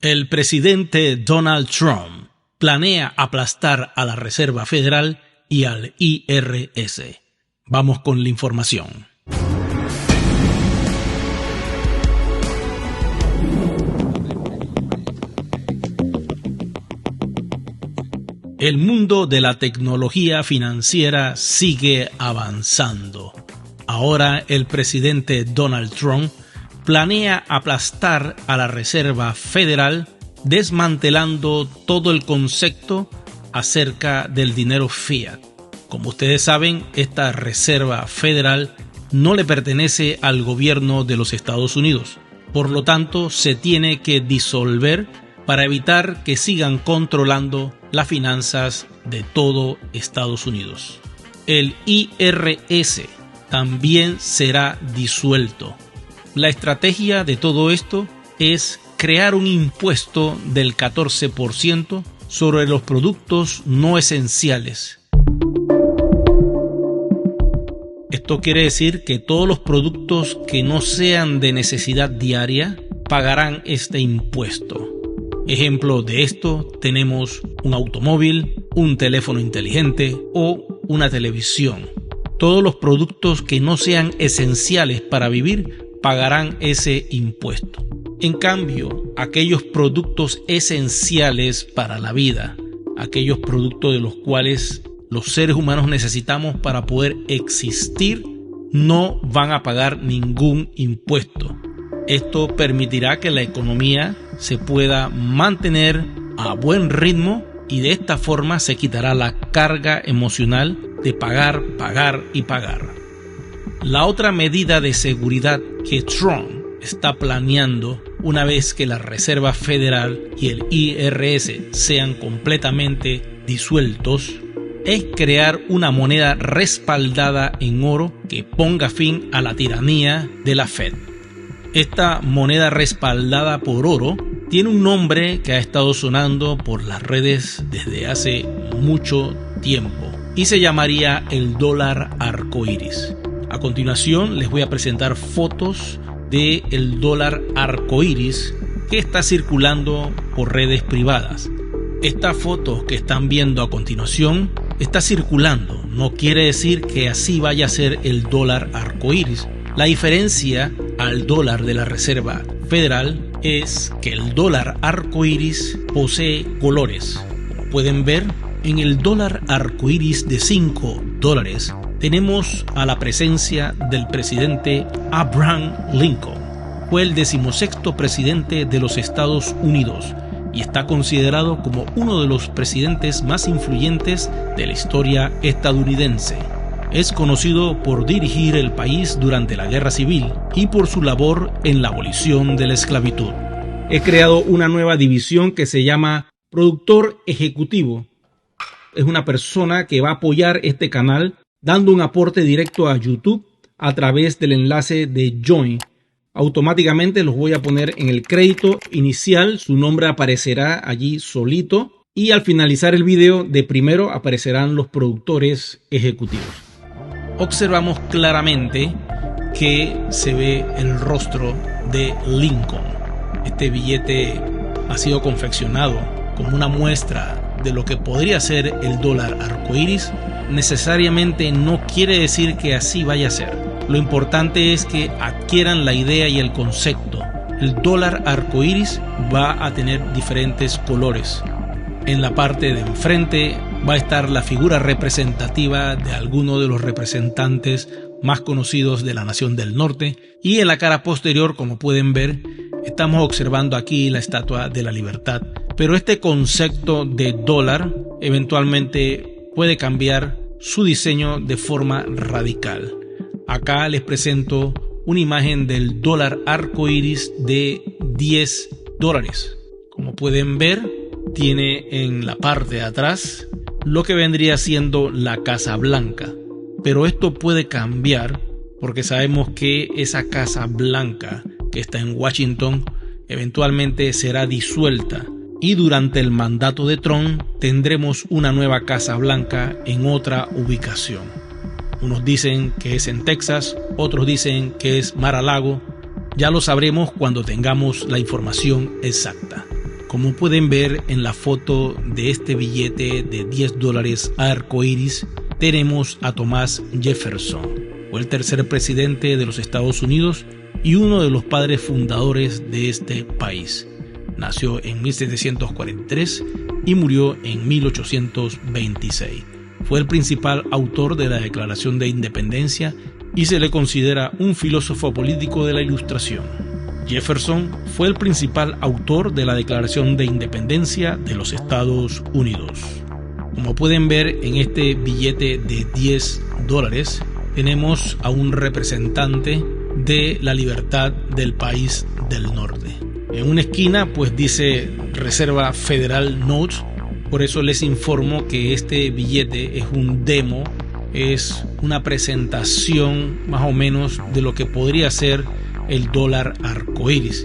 El presidente Donald Trump planea aplastar a la Reserva Federal y al IRS. Vamos con la información. El mundo de la tecnología financiera sigue avanzando. Ahora el presidente Donald Trump planea aplastar a la Reserva Federal, desmantelando todo el concepto acerca del dinero fiat. Como ustedes saben, esta Reserva Federal no le pertenece al gobierno de los Estados Unidos. Por lo tanto, se tiene que disolver para evitar que sigan controlando las finanzas de todo Estados Unidos. El IRS también será disuelto. La estrategia de todo esto es crear un impuesto del 14% sobre los productos no esenciales. Esto quiere decir que todos los productos que no sean de necesidad diaria pagarán este impuesto. Ejemplo de esto tenemos un automóvil, un teléfono inteligente o una televisión. Todos los productos que no sean esenciales para vivir pagarán ese impuesto. En cambio, aquellos productos esenciales para la vida, aquellos productos de los cuales los seres humanos necesitamos para poder existir, no van a pagar ningún impuesto. Esto permitirá que la economía se pueda mantener a buen ritmo y de esta forma se quitará la carga emocional de pagar y pagar. La otra medida de seguridad que Trump está planeando una vez que la Reserva Federal y el IRS sean completamente disueltos es crear una moneda respaldada en oro que ponga fin a la tiranía de la Fed. Esta moneda respaldada por oro tiene un nombre que ha estado sonando por las redes desde hace mucho tiempo y se llamaría el dólar arcoíris. A continuación les voy a presentar fotos del dólar arcoíris que está circulando por redes privadas. Esta foto que están viendo a continuación está circulando, no quiere decir que así vaya a ser el dólar arcoíris. La diferencia al dólar de la Reserva Federal es que el dólar arcoíris posee colores. Como pueden ver, en el dólar arcoíris de $5 tenemos a la presencia del presidente Abraham Lincoln. Fue el 16º presidente de los Estados Unidos y está considerado como uno de los presidentes más influyentes de la historia estadounidense. Es conocido por dirigir el país durante la Guerra Civil y por su labor en la abolición de la esclavitud. He creado una nueva división que se llama Productor Ejecutivo. Es una persona que va a apoyar este canal dando un aporte directo a YouTube a través del enlace de Join. Automáticamente los voy a poner en el crédito inicial, su nombre aparecerá allí solito y al finalizar el video de primero aparecerán los productores ejecutivos. Observamos claramente que se ve el rostro de Lincoln. Este billete ha sido confeccionado como una muestra de lo que podría ser el dólar arcoíris. Necesariamente no quiere decir que así vaya a ser. Lo importante es que adquieran la idea y el concepto. El dólar arcoíris va a tener diferentes colores. En la parte de enfrente va a estar la figura representativa de alguno de los representantes más conocidos de la nación del norte. Y en la cara posterior, como pueden ver, estamos observando aquí la Estatua de la Libertad. Pero este concepto de dólar eventualmente puede cambiar su diseño de forma radical. Acá les presento una imagen del dólar arcoíris de $10. Como pueden ver, tiene en la parte de atrás lo que vendría siendo la Casa Blanca. Pero esto puede cambiar porque sabemos que esa Casa Blanca que está en Washington eventualmente será disuelta. Y durante el mandato de Trump tendremos una nueva Casa Blanca en otra ubicación. Unos dicen que es en Texas, otros dicen que es Mar-a-Lago. Ya lo sabremos cuando tengamos la información exacta. Como pueden ver en la foto de este billete de $10 arcoíris, tenemos a Thomas Jefferson. Fue el tercer presidente de los Estados Unidos y uno de los padres fundadores de este país. Nació en 1743 y murió en 1826. Fue el principal autor de la Declaración de Independencia y se le considera un filósofo político de la Ilustración. Jefferson fue el principal autor de la Declaración de Independencia de los Estados Unidos. Como pueden ver en este billete de $10, tenemos a un representante de la libertad del país del norte. En una esquina pues dice Reserva Federal Notes, por eso les informo que este billete es un demo, es una presentación más o menos de lo que podría ser el dólar arcoíris.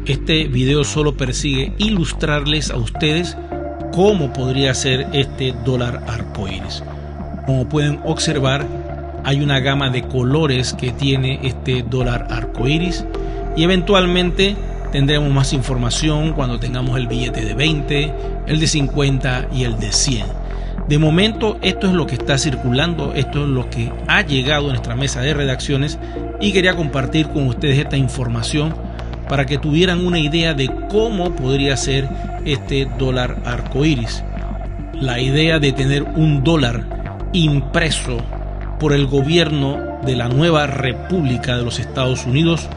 Este video solo persigue ilustrarles a ustedes cómo podría ser este dólar arcoíris. Como pueden observar, hay una gama de colores que tiene este dólar arcoíris y eventualmente tendremos más información cuando tengamos el billete de 20, el de 50 y el de 100. De momento esto es lo que está circulando, esto es lo que ha llegado a nuestra mesa de redacciones y quería compartir con ustedes esta información para que tuvieran una idea de cómo podría ser este dólar arcoíris. La idea de tener un dólar impreso por el gobierno de la nueva República de los Estados Unidos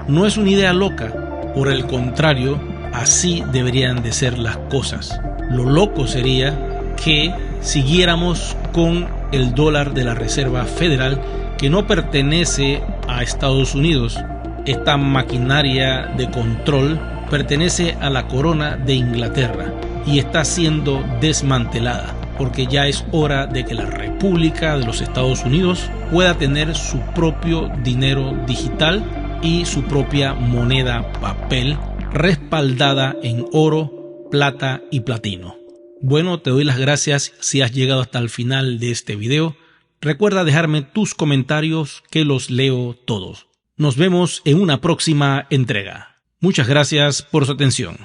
no es una idea loca, por el contrario, así deberían de ser las cosas. Lo loco sería que siguiéramos con el dólar de la Reserva Federal, que no pertenece a Estados Unidos. Esta maquinaria de control pertenece a la corona de Inglaterra y está siendo desmantelada, porque ya es hora de que la República de los Estados Unidos pueda tener su propio dinero digital y su propia moneda papel respaldada en oro, plata y platino. Bueno, te doy las gracias si has llegado hasta el final de este video. Recuerda dejarme tus comentarios que los leo todos. Nos vemos en una próxima entrega. Muchas gracias por su atención.